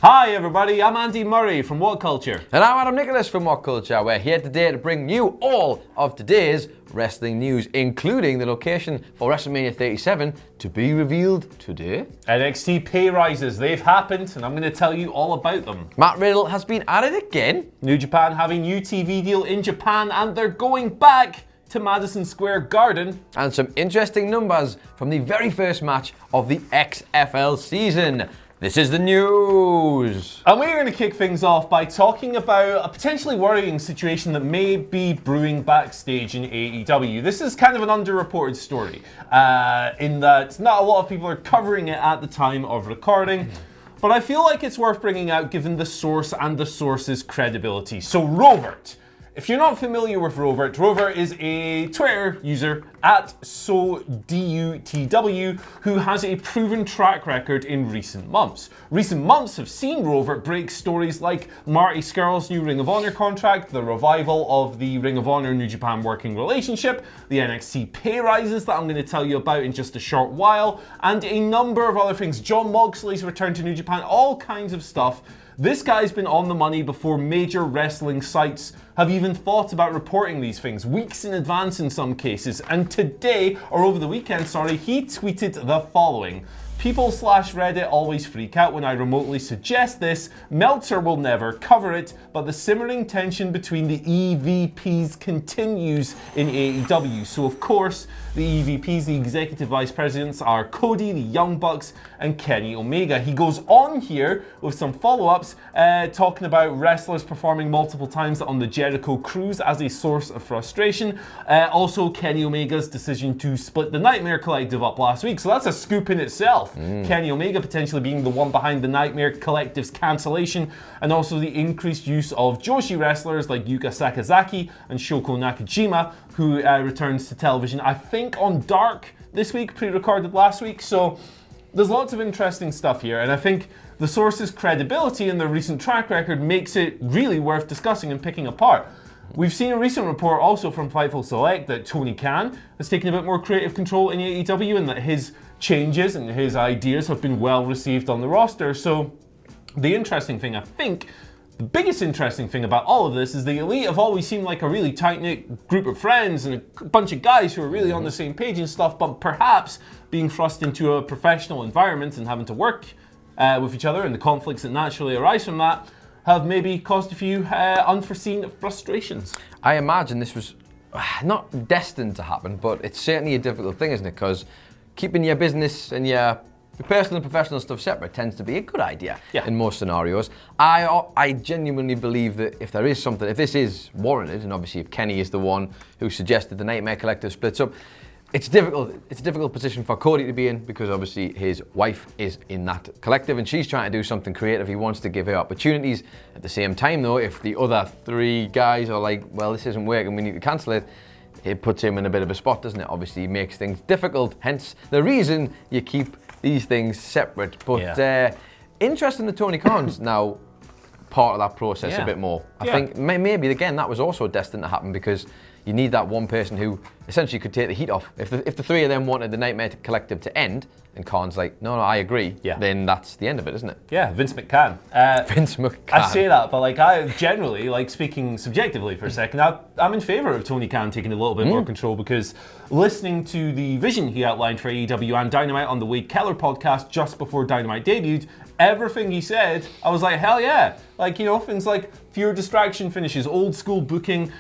Hi everybody, I'm Andy Murray from WhatCulture. And I'm Adam Nicholas from WhatCulture. We're here today to bring you all of today's wrestling news, including the location for WrestleMania 37 to be revealed today. NXT pay rises, they've happened, and I'm going to tell you all about them. Matt Riddle has been at it again. New Japan have a new TV deal in Japan, and they're going back to Madison Square Garden. And some interesting numbers from the very first match of the XFL season. This is the news. And we're going to kick things off by talking about a potentially worrying situation that may be brewing backstage in AEW. This is kind of an underreported story, in that not a lot of people are covering it at the time of recording. But I feel like it's worth bringing out given the source and the source's credibility. So Rovert. If you're not familiar with Rovert, Rovert is a Twitter user at SoDUTW who has a proven track record in recent months. Recent months have seen Rovert break stories like Marty Scurll's new Ring of Honor contract, the revival of the Ring of Honor New Japan working relationship, the NXT pay rises that I'm going to tell you about in just a short while, and a number of other things. Jon Moxley's return to New Japan, all kinds of stuff. This guy's been on the money before major wrestling sites have even thought about reporting these things, weeks in advance in some cases. And today, or over the weekend, he tweeted the following. People/Reddit always freak out when I remotely suggest this. Meltzer will never cover it, but the simmering tension between the EVPs continues in AEW. So of course, the EVPs, the Executive Vice Presidents, are Cody, the Young Bucks, and Kenny Omega. He goes on here with some follow-ups, talking about wrestlers performing multiple times on the Jericho Cruise as a source of frustration. Also, Kenny Omega's decision to split the Nightmare Collective up last week. So that's a scoop in itself. Kenny Omega potentially being the one behind the Nightmare Collective's cancellation, and also the increased use of Joshi wrestlers like Yuka Sakazaki and Shoko Nakajima, who returns to television, I think on Dark this week, pre-recorded last week. So there's lots of interesting stuff here, and I think the source's credibility and their recent track record makes it really worth discussing and picking apart. We've seen a recent report also from Fightful Select that Tony Khan has taken a bit more creative control in AEW and that his changes and his ideas have been well received on the roster. So the interesting thing, I think, the biggest interesting thing about all of this is the Elite have always seemed like a really tight-knit group of friends and a bunch of guys who are really on the same page and stuff, but perhaps being thrust into a professional environment and having to work with each other and the conflicts that naturally arise from that have maybe caused a few unforeseen frustrations. I imagine this was not destined to happen, but it's certainly a difficult thing, isn't it? Because keeping your business and your personal and professional stuff separate tends to be a good idea in most scenarios. I genuinely believe that if this is warranted, and obviously if Kenny is the one who suggested the Nightmare Collective splits up, it's difficult. It's a difficult position for Cody to be in because obviously his wife is in that collective and she's trying to do something creative. He wants to give her opportunities. At the same time though, if the other three guys are like, well, this isn't working, we need to cancel it, it puts him in a bit of a spot, doesn't it? Obviously it makes things difficult, hence the reason you keep these things separate. But interesting that Tony Khan's now part of that process a bit more. I think maybe again that was also destined to happen because you need that one person who essentially could take the heat off. If the three of them wanted the Nightmare Collective to end, and Khan's like, no, I agree, then that's the end of it, isn't it? Yeah, Vince McCann. Vince McCann. I say that, but I generally, speaking subjectively for a second, I'm in favour of Tony Khan taking a little bit more control because listening to the vision he outlined for AEW and Dynamite on the Wade Keller podcast just before Dynamite debuted, everything he said, I was like, hell yeah. Things like fewer distraction finishes, old school booking,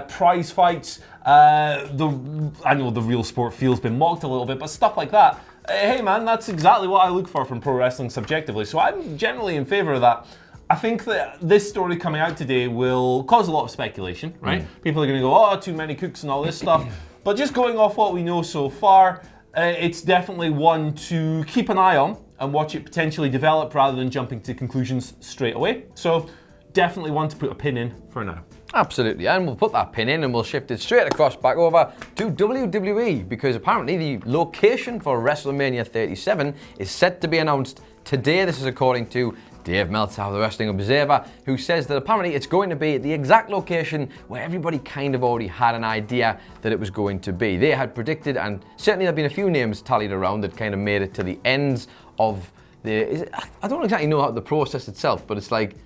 prize fights, I know the real sport feel's been mocked a little bit, but stuff like that. Hey man, that's exactly what I look for from pro wrestling subjectively, so I'm generally in favour of that. I think that this story coming out today will cause a lot of speculation, right? People are going to go, oh, too many cooks and all this stuff. But just going off what we know so far, it's definitely one to keep an eye on and watch it potentially develop rather than jumping to conclusions straight away. So definitely one to put a pin in for now. Absolutely, and we'll put that pin in and we'll shift it straight across back over to WWE because apparently the location for WrestleMania 37 is set to be announced today. This is according to Dave Meltzer of the Wrestling Observer, who says that apparently it's going to be at the exact location where everybody kind of already had an idea that it was going to be. They had predicted, and certainly there have been a few names tallied around that kind of made it to the ends of I don't exactly know how the process itself, but it's like,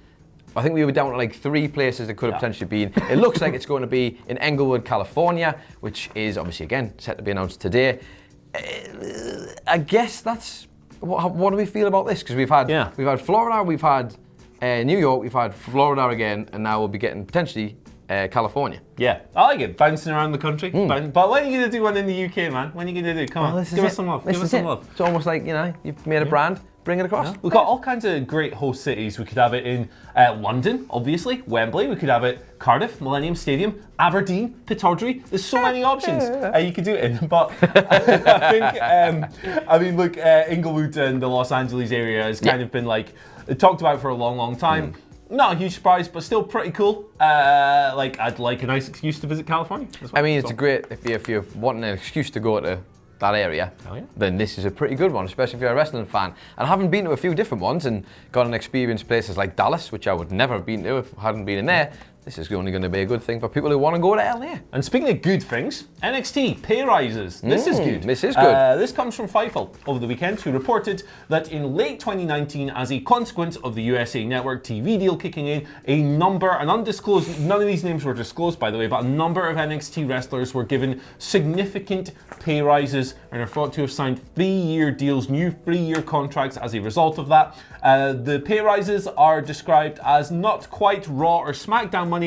I think we were down to like 3 places it could have potentially been. It looks like it's going to be in Englewood, California, which is obviously, again, set to be announced today. I guess that's, what do we feel about this? Because we've had Florida, we've had New York, we've had Florida again, and now we'll be getting potentially California. Yeah, I like it, bouncing around the country. But when are you going to do one in the UK, man? When are you going to do it? Come on, give us some love. Give us some love. It's almost like, you've made a brand, bring it across. Yeah. We've got all kinds of great host cities. We could have it in London, obviously, Wembley. We could have it Cardiff, Millennium Stadium, Aberdeen, Pittodrie. There's so many options you could do it in. But I think, look, Inglewood and the Los Angeles area has kind of been like talked about for a long, long time. Not a huge surprise, but still pretty cool. I'd like a nice excuse to visit California as well. I mean, it's a great, if you're wanting an excuse to go to that area, then this is a pretty good one, especially if you're a wrestling fan. And having been to a few different ones and got an experience places like Dallas, which I would never have been to if I hadn't been in there, this is only going to be a good thing for people who want to go to LA. And speaking of good things, NXT pay rises. This is good. This is good. This comes from Fightful over the weekend, who reported that in late 2019, as a consequence of the USA Network TV deal kicking in, an undisclosed, none of these names were disclosed by the way, but a number of NXT wrestlers were given significant pay rises and are thought to have signed 3-year deals, new 3-year contracts as a result of that. The pay rises are described as not quite Raw or SmackDown money,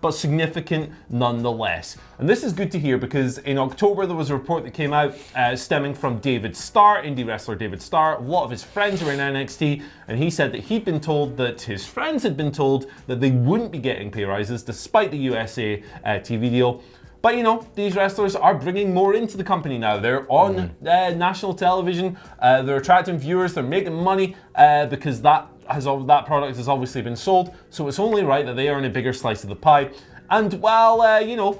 but significant nonetheless. And this is good to hear because in October there was a report that came out stemming from David Starr, indie wrestler David Starr. A lot of his friends were in NXT, and he said that he'd been told that his friends had been told that they wouldn't be getting pay rises despite the USA TV deal. But these wrestlers are bringing more into the company now. They're on national television. They're attracting viewers. They're making money because that product has obviously been sold. So it's only right that they earn a bigger slice of the pie. And while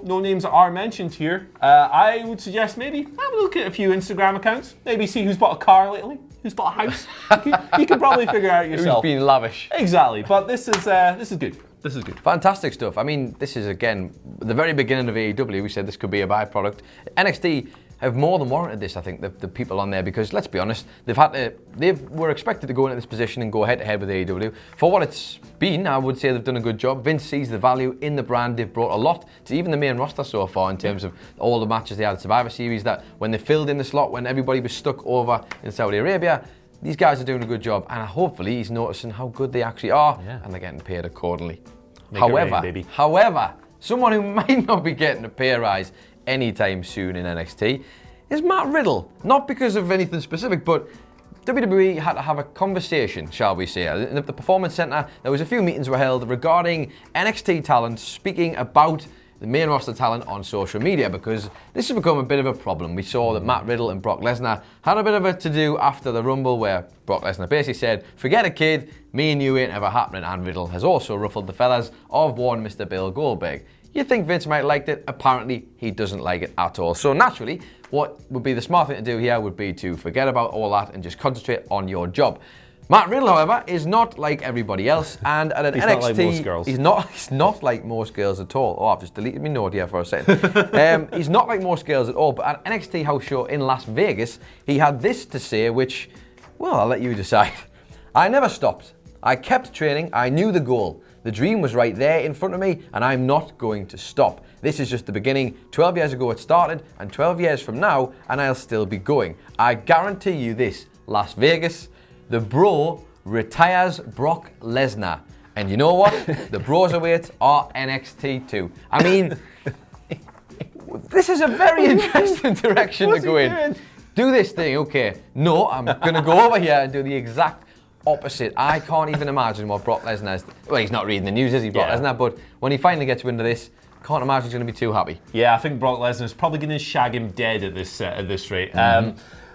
no names are mentioned here, I would suggest maybe have a look at a few Instagram accounts. Maybe see who's bought a car lately, who's bought a house. You can probably figure out yourself. Who's been lavish? Exactly. But this is good. This is good. Fantastic stuff. I mean, this is, again, the very beginning of AEW. We said this could be a byproduct. NXT have more than warranted this, I think, the people on there, because let's be honest, they were expected to go into this position and go head-to-head with AEW. For what it's been, I would say they've done a good job. Vince sees the value in the brand. They've brought a lot to even the main roster so far in terms of all the matches they had at Survivor Series, that when they filled in the slot, when everybody was stuck over in Saudi Arabia, these guys are doing a good job, and hopefully he's noticing how good they actually are, and they're getting paid accordingly. However, someone who might not be getting a pay rise anytime soon in NXT is Matt Riddle. Not because of anything specific, but WWE had to have a conversation, shall we say. In the Performance Center, there was a few meetings were held regarding NXT talent speaking about the main roster talent on social media, because this has become a bit of a problem. We saw that Matt Riddle and Brock Lesnar had a bit of a to-do after the Rumble, where Brock Lesnar basically said, forget it, kid, me and you ain't ever happening, and Riddle has also ruffled the feathers of one Mr. Bill Goldberg. You'd think Vince might have liked it. Apparently, he doesn't like it at all. So naturally, what would be the smart thing to do here would be to forget about all that and just concentrate on your job. Matt Riddle, however, is not like everybody else, and at an he's NXT, not like most girls. He's not like most girls at all. Oh, I've just deleted my note here for a second. He's not like most girls at all, but at an NXT house show in Las Vegas, he had this to say, which, well, I'll let you decide. I never stopped. I kept training. I knew the goal. The dream was right there in front of me, and I'm not going to stop. This is just the beginning. 12 years ago it started, and 12 years from now, and I'll still be going. I guarantee you this, Las Vegas, the bro retires Brock Lesnar. And you know what? The Broserweights are NXT too. I mean, this is a very interesting direction to go in. Doing? Do this thing, okay. No, I'm going to go over here and do the exact opposite. I can't even imagine what Brock Lesnar is. Well, he's not reading the news, is he, Brock Lesnar? But when he finally gets into this, can't imagine he's going to be too happy. Yeah, I think Brock Lesnar's probably going to shag him dead at this rate.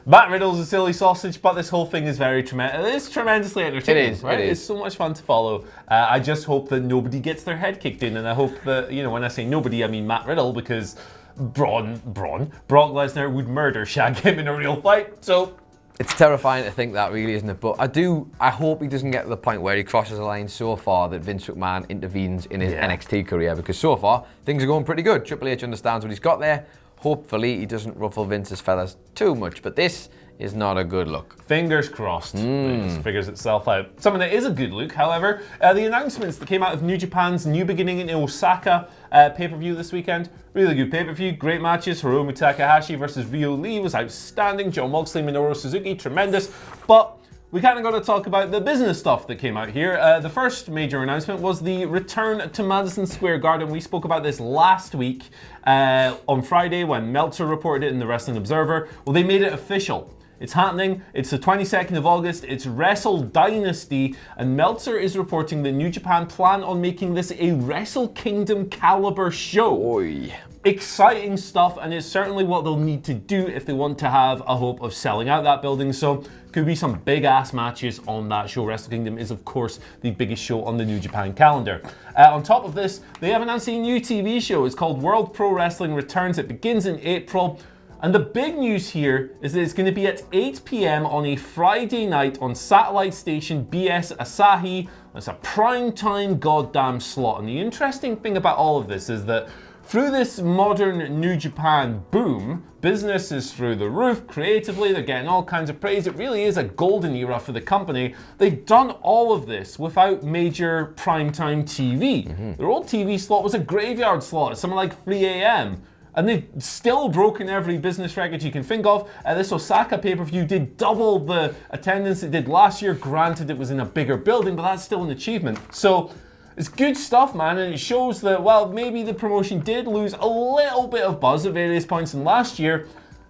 Matt Riddle's a silly sausage, but this whole thing is it's tremendously entertaining. It is, right? it is. It's so much fun to follow. I just hope that nobody gets their head kicked in, and I hope that, when I say nobody, I mean Matt Riddle, because Brock Lesnar would murder shag him in a real fight, so... It's terrifying to think that, really, isn't it? But I hope he doesn't get to the point where he crosses a line so far that Vince McMahon intervenes in his NXT career, because so far, things are going pretty good. Triple H understands what he's got there. Hopefully, he doesn't ruffle Vince's feathers too much. But this is not a good look. Fingers crossed. It just figures itself out. Something that is a good look, however, the announcements that came out of New Japan's New Beginning in Osaka pay-per-view this weekend. Really good pay-per-view, great matches. Hiromu Takahashi versus Ryo Lee was outstanding. Jon Moxley, Minoru Suzuki, tremendous. But we kind of got to talk about the business stuff that came out here. The first major announcement was the return to Madison Square Garden. We spoke about this last week on Friday when Meltzer reported it in the Wrestling Observer. Well, they made it official. It's happening. It's the 22nd of August. It's Wrestle Dynasty, and Meltzer is reporting that New Japan plan on making this a Wrestle Kingdom caliber show. Oy. Exciting stuff, and it's certainly what they'll need to do if they want to have a hope of selling out that building. So could be some big ass matches on that show. Wrestle Kingdom is of course the biggest show on the New Japan calendar. On top of this, they have announced a new TV show. It's called World Pro Wrestling Returns. It begins in April. And the big news here is that it's going to be at 8 p.m. on a Friday night on satellite station BS Asahi. That's a primetime goddamn slot. And the interesting thing about all of this is that through this modern New Japan boom, business is through the roof creatively. They're getting all kinds of praise. It really is a golden era for the company. They've done all of this without major primetime TV. Their old TV slot was a graveyard slot at something like 3 a.m. And they've still broken every business record you can think of. This Osaka pay-per-view did double the attendance it did last year. Granted, it was in a bigger building, but that's still an achievement. So it's good stuff, man, and it shows that, well, maybe the promotion did lose a little bit of buzz at various points in last year.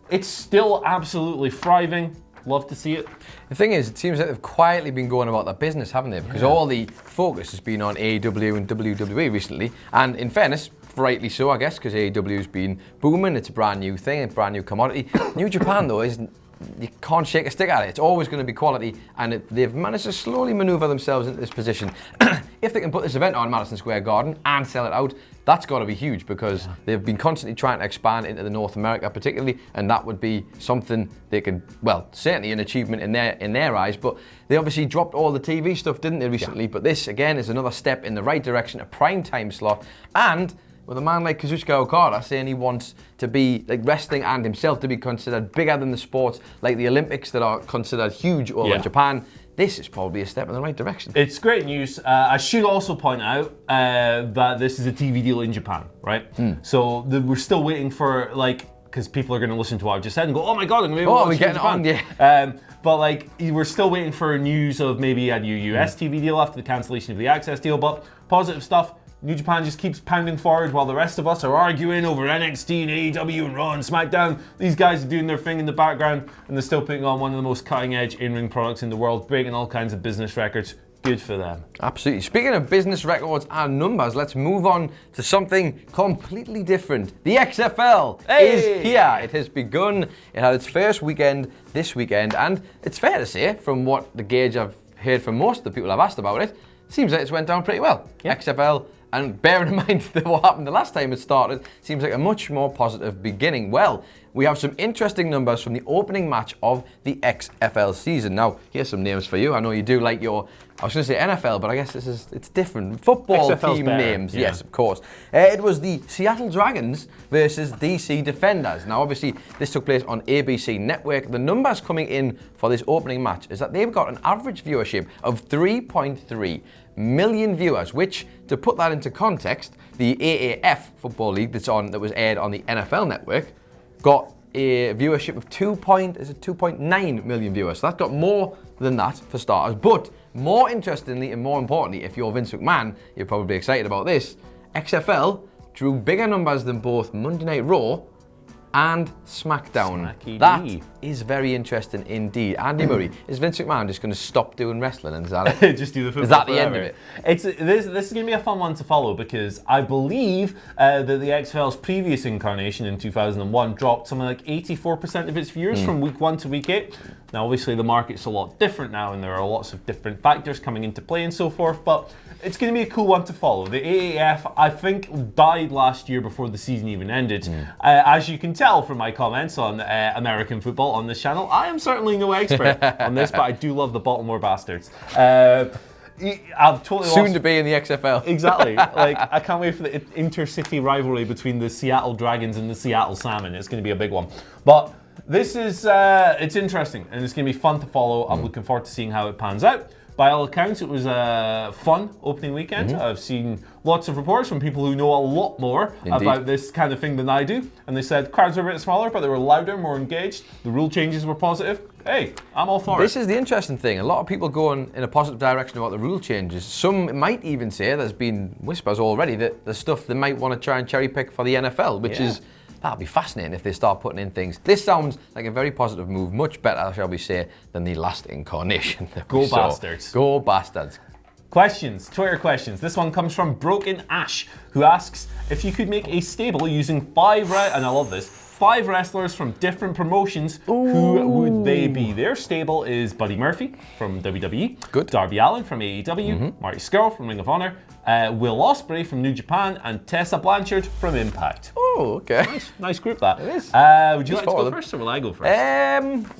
It's still absolutely thriving. Love to see it. The thing is, it seems like they've quietly been going about their business, haven't they? Because all the focus has been on AEW and WWE recently. And in fairness, rightly so, I guess, because AEW's been booming. It's a brand new thing, a brand new commodity. New Japan, though, you can't shake a stick at it. It's always going to be quality, and they've managed to slowly maneuver themselves into this position. If they can put this event on Madison Square Garden and sell it out, that's got to be huge, because they've been constantly trying to expand into the North America particularly, and that would be something they could, well, certainly an achievement in their eyes. But they obviously dropped all the TV stuff, didn't they, recently? But this, again, is another step in the right direction, a prime time slot, and with a man like Kazuchika Okada saying he wants to be, like, wrestling and himself to be considered bigger than the sports, like the Olympics that are considered huge over in Japan, this is probably a step in the right direction. It's great news. I should also point out that this is a TV deal in Japan, right? So we're still waiting for, like, because people are going to listen to what I've just said and go, oh my god, I'm going to be able to getting it on, but like, we're still waiting for news of maybe a new US TV deal after the cancellation of the Access deal, but positive stuff. New Japan just keeps pounding forward while the rest of us are arguing over NXT and AEW and Raw and SmackDown. These guys are doing their thing in the background, and they're still putting on one of the most cutting-edge in-ring products in the world, breaking all kinds of business records. Good for them. Absolutely. Speaking of business records and numbers, let's move on to something completely different. The XFL is here. It has begun. It had its first weekend this weekend, and it's fair to say, from what the gauge I've heard from most of the people I've asked about it, seems like it's went down pretty well. XFL. And bearing in mind that what happened the last time it started, seems like a much more positive beginning. Well, we have some interesting numbers from the opening match of the XFL season. Now, here's some names for you. I know you do like your, I was going to say NFL, but I guess it's different. Football XFL's team better. Names, yes, of course. It was the Seattle Dragons versus DC Defenders. Now, obviously, this took place on ABC Network. The numbers coming in for this opening match is that they've got an average viewership of 3.3 million viewers, which, to put that into context, the AAF Football League that was aired on the NFL Network got a viewership of 2.9 million viewers. So that's got more than that for starters. But more interestingly and more importantly, if you're Vince McMahon, you're probably excited about this. XFL drew bigger numbers than both Monday Night Raw and SmackDown. That is very interesting indeed. Andy Murray, is Vince McMahon just going to stop doing wrestling, and is that it? Just do the football. Is that the end of it? This is going to be a fun one to follow, because I believe that the XFL's previous incarnation in 2001 dropped something like 84% of its viewers from week 1 to week 8. Now, obviously, the market's a lot different now, and there are lots of different factors coming into play and so forth, but it's going to be a cool one to follow. The AAF, I think, died last year before the season even ended. As you can tell from my comments on American football on this channel, I am certainly no expert on this, but I do love the Baltimore Bastards. I've totally soon to be in the XFL. Exactly. Like, I can't wait for the intercity rivalry between the Seattle Dragons and the Seattle Salmon. It's going to be a big one. But This is, it's interesting, and it's going to be fun to follow. I'm looking forward to seeing how it pans out. By all accounts, it was a fun opening weekend. I've seen lots of reports from people who know a lot more about this kind of thing than I do. And they said crowds were a bit smaller, but they were louder, more engaged. The rule changes were positive. Hey, I'm all for it. This is the interesting thing. A lot of people going in a positive direction about the rule changes. Some might even say, there's been whispers already, that the stuff they might want to try and cherry pick for the NFL, which is... That'll be fascinating if they start putting in things. This sounds like a very positive move, much better, shall we say, than the last incarnation. Go bastards. Go bastards. Questions, Twitter questions. This one comes from Broken Ash, who asks, if you could make a stable using 5, and I love this, 5 wrestlers from different promotions, who would they be? Their stable is Buddy Murphy from WWE, Good. Darby Allin from AEW, Marty Scurll from Ring of Honor, Will Ospreay from New Japan, and Tessa Blanchard from Impact. Oh, okay. Nice group that. It is. Would you like to go first, or will I go first?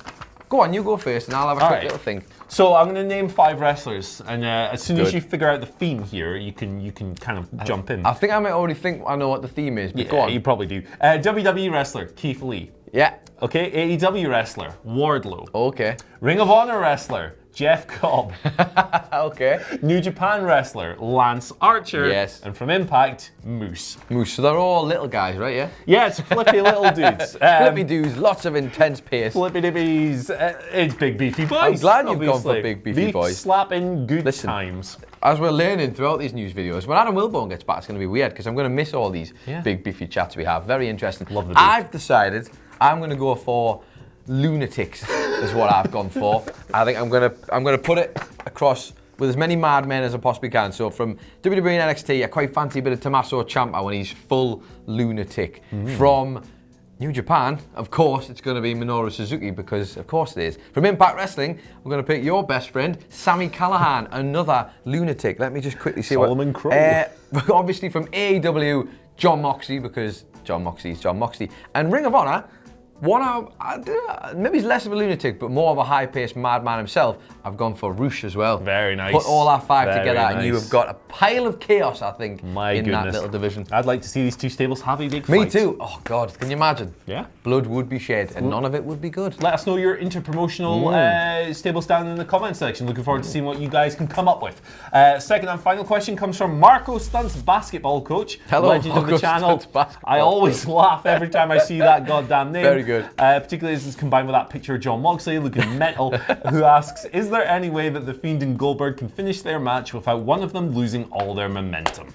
Go on, you go first, and I'll have a quick little think. So I'm going to name 5 wrestlers, and as soon as you figure out the theme here, you can kind of jump in. I think I might already think I know what the theme is, but go on. You probably do. WWE wrestler, Keith Lee. Yeah. Okay, AEW wrestler, Wardlow. Okay. Ring of Honor wrestler, Jeff Cobb. Okay. New Japan wrestler, Lance Archer. Yes. And from Impact, Moose. So they're all little guys, right? Yeah. Yeah, it's flippy little dudes. Flippy dudes, lots of intense pace. Flippy dibbies. It's big beefy boys. I'm glad you've gone obviously. for big beefy boys. Slapping good Listen, times. As we're learning throughout these news videos, when Adam Wilborn gets back, it's going to be weird because I'm going to miss all these big beefy chats we have. Very interesting. Love the beef. I've decided I'm going to go for lunatics is what I've gone for. I think I'm gonna put it across with as many madmen as I possibly can. So from WWE and NXT, I quite fancy a bit of Tommaso Ciampa when he's full lunatic. From New Japan, of course, it's going to be Minoru Suzuki because, of course, it is. From Impact Wrestling, we're going to pick your best friend, Sami Callihan, another lunatic. Let me just quickly see Solomon Crowe. Obviously from AEW, Jon Moxley because Jon Moxley is Jon Moxley, and Ring of Honor. Maybe he's less of a lunatic, but more of a high-paced madman himself. I've gone for Roosh as well. Very nice. Put all our 5 Very together, nice. and you have got a pile of chaos, I think, My in goodness. that little division. I'd like to see these 2 stables have a big Me fight. too. Oh, God, can you imagine? Yeah. Blood would be shed, and none of it would be good. Let us know your interpromotional stables down in the comment section. Looking forward to seeing what you guys can come up with. Second and final question comes from Marco Stunts, basketball coach. Hello, legend of Marco the channel. Stunts, basketball I always laugh every time I see that goddamn name. Very good. Particularly as it's combined with that picture of Jon Moxley looking mental, who asks, is there any way that The Fiend and Goldberg can finish their match without one of them losing all their momentum?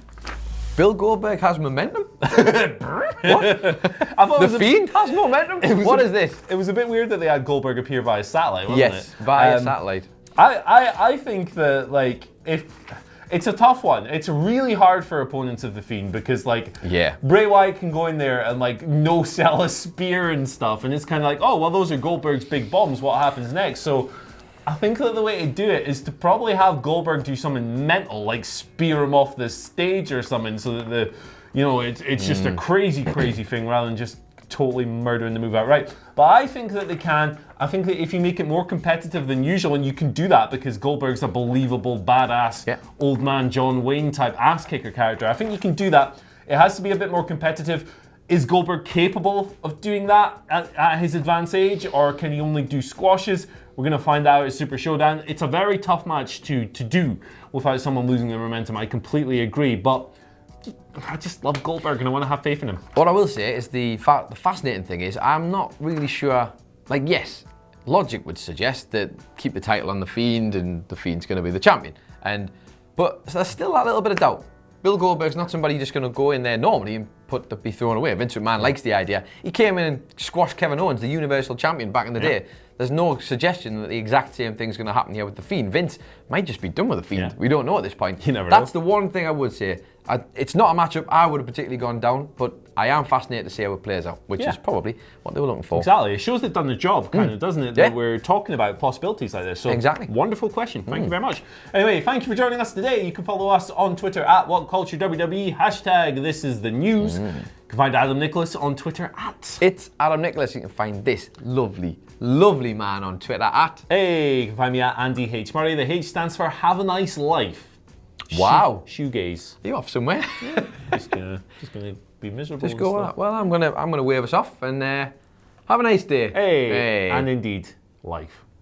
Bill Goldberg has momentum? What? The Fiend has momentum? What is this? It was a bit weird that they had Goldberg appear via satellite, wasn't Yes, it? via satellite. I think that, like, if it's a tough one. It's really hard for opponents of The Fiend because, like, Bray Wyatt can go in there and, like, no-sell a spear and stuff, and it's kind of like, oh, well, those are Goldberg's big bombs. What happens next? So I think that the way to do it is to probably have Goldberg do something mental, like spear him off the stage or something, so that it's just a crazy thing rather than just totally murdering the move outright. But I think that they can. I think that if you make it more competitive than usual, and you can do that because Goldberg's a believable, badass, old man John Wayne type ass kicker character, I think you can do that. It has to be a bit more competitive. Is Goldberg capable of doing that at his advanced age, or can he only do squashes? We're going to find out at Super Showdown. It's a very tough match to do without someone losing their momentum. I completely agree, but I just love Goldberg and I want to have faith in him. What I will say is the fascinating thing is I'm not really sure, like, yes, logic would suggest that keep the title on The Fiend and The Fiend's going to be the champion. But there's still that little bit of doubt. Bill Goldberg's not somebody just going to go in there normally and be thrown away. Vince McMahon likes the idea. He came in and squashed Kevin Owens, the Universal Champion, back in the day. There's no suggestion that the exact same thing's going to happen here with The Fiend. Vince might just be done with The Fiend. We don't know at this point. You never That's know. the one thing I would say. It's not a matchup I would have particularly gone down, but I am fascinated to see how it plays out, which is probably what they were looking for. Exactly. It shows they've done the job, kind of, doesn't it? That we're talking about possibilities like this. So exactly. Wonderful question. Thank you very much. Anyway, thank you for joining us today. You can follow us on Twitter at WhatCultureWWE, hashtag This Is The News. You can find Adam Nicholas on Twitter at... It's Adam Nicholas. You can find this lovely man on Twitter at... Hey, you can find me at Andy H. Murray. The H stands for Have a Nice Life. Wow. Shoegaze. Are you off somewhere? Just gonna be miserable. Just go. Well, I'm gonna wave us off and Have a nice day. Hey. And indeed, life.